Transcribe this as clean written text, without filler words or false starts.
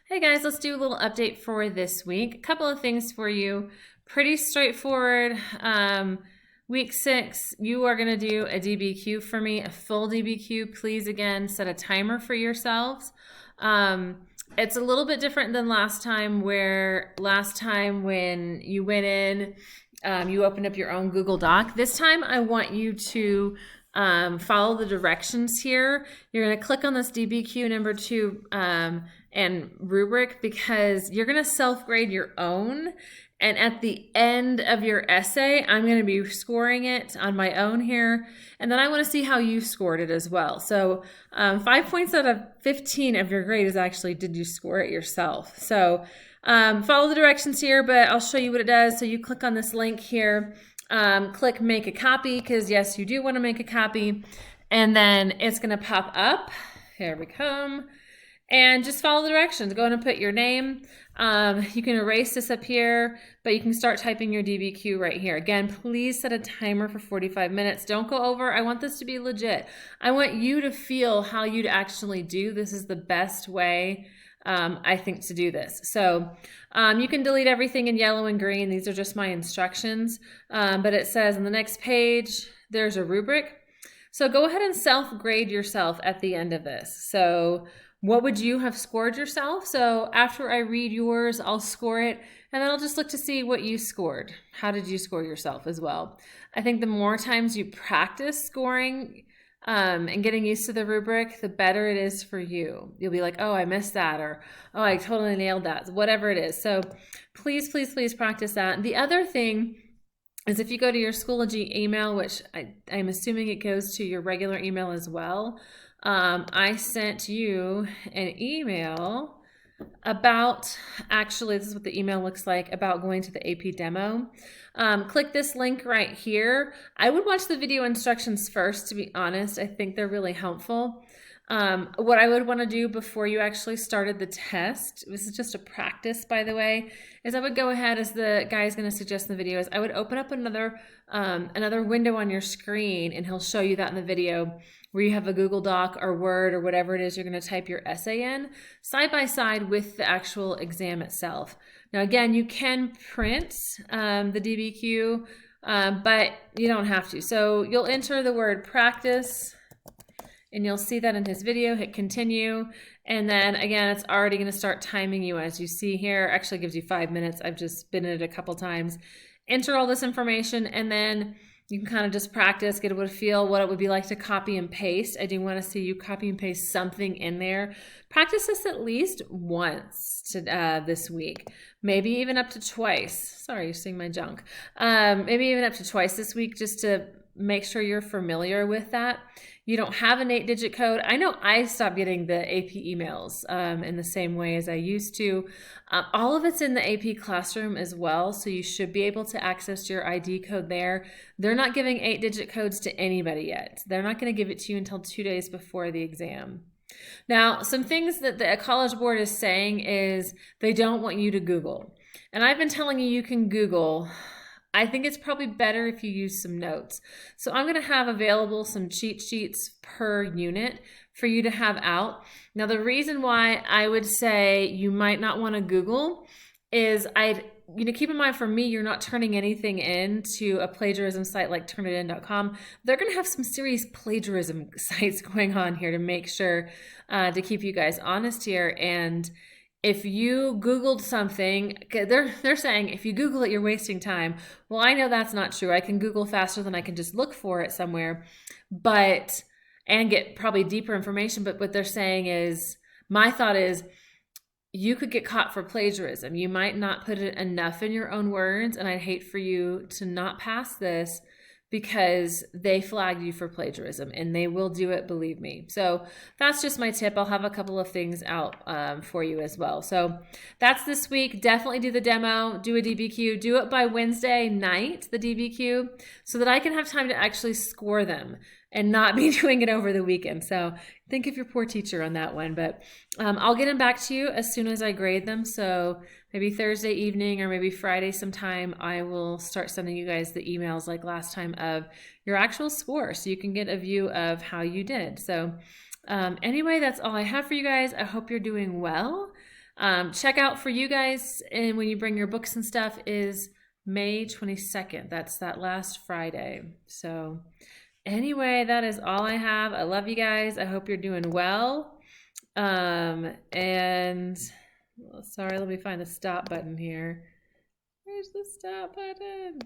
Hey guys, let's do a little update for this week. A couple of things for you. Pretty straightforward. Week 6, you are going to do a DBQ for me, a full DBQ. Please, again, set a timer for yourselves. It's a little bit different than last time, where last time when you went in, you opened up your own Google Doc. This time, I want you to follow the directions here. You're going to click on this DBQ number 2 and rubric, because you're going to self-grade your own. And at the end of your essay, I'm going to be scoring it on my own here. And then I want to see how you scored it as well. So 5 points out of 15 of your grade is actually, did you score it yourself? So follow the directions here, but I'll show you what it does. So you click on this link here, click make a copy, because yes, you do want to make a copy. And then it's going to pop up. Here we come. And just follow the directions. Go ahead and put your name. You can erase this up here, but you can start typing your DBQ right here. Again, please set a timer for 45 minutes. Don't go over. I want this to be legit. I want you to feel how you'd actually do. This is the best way, I think, to do this. So you can delete everything in yellow and green. These are just my instructions. But it says on the next page, there's a rubric. So go ahead and self-grade yourself at the end of this. So what would you have scored yourself? So after I read yours, I'll score it, and then I'll just look to see what you scored. How did you score yourself as well? I think the more times you practice scoring and getting used to the rubric, the better it is for you. You'll be like, oh, I missed that, or oh, I totally nailed that, whatever it is. So please, please, please practice that. The other thing is, if you go to your Schoology email, which I'm assuming it goes to your regular email as well, I sent you an email about, actually, this is what the email looks like, about going to the AP demo. Click this link right here. I would watch the video instructions first, to be honest. I think they're really helpful. What I would want to do before you actually started the test, this is just a practice, by the way, is I would go ahead, as the guy is going to suggest in the video, is I would open up another window on your screen, and he'll show you that in the video, where you have a Google Doc or Word or whatever it is you're going to type your essay in, side by side with the actual exam itself. Now, again, you can print the DBQ, but you don't have to. So you'll enter the word practice, and you'll see that in his video. Hit continue, and then again, it's already going to start timing you, as you see here. Actually gives you 5 minutes. I've just been in it a couple times. Enter all this information, and then you can kind of just practice, get a feel what it would be like to copy and paste. I do want to see you copy and paste something in there. Practice this at least once this week, maybe even up to twice. Sorry, you're seeing my junk. Maybe even up to twice this week, just to make sure you're familiar with that. You don't have an 8-digit code. I know I stopped getting the AP emails in the same way as I used to. All of it's in the AP Classroom as well, so you should be able to access your ID code there. They're not giving 8-digit codes to anybody yet. They're not going to give it to you until 2 days before the exam. Now, some things that the College Board is saying is they don't want you to Google. And I've been telling you can Google. I think it's probably better if you use some notes. So I'm going to have available some cheat sheets per unit for you to have out. Now, the reason why I would say you might not want to Google is keep in mind, for me, you're not turning anything in to a plagiarism site like turnitin.com. They're going to have some serious plagiarism sites going on here to make sure to keep you guys honest here. And if you Googled something, they're saying if you Google it, you're wasting time. Well, I know that's not true. I can Google faster than I can just look for it somewhere, and get probably deeper information. But what they're saying is, my thought is, you could get caught for plagiarism. You might not put it enough in your own words, and I'd hate for you to not pass this because they flagged you for plagiarism, and they will do it, believe me. So that's just my tip. I'll have a couple of things out for you as well. So that's this week. Definitely do the demo, do a DBQ, do it by Wednesday night, the DBQ, so that I can have time to actually score them and not be doing it over the weekend. So think of your poor teacher on that one, but I'll get them back to you as soon as I grade them. So maybe Thursday evening or maybe Friday sometime, I will start sending you guys the emails like last time of your actual score, so you can get a view of how you did. So anyway, that's all I have for you guys. I hope you're doing well. Checkout for you guys, and when you bring your books and stuff, is May 22nd. That's that last Friday. So anyway, that is all I have. I love you guys. I hope you're doing well. And sorry, let me find the stop button here. Where's the stop button?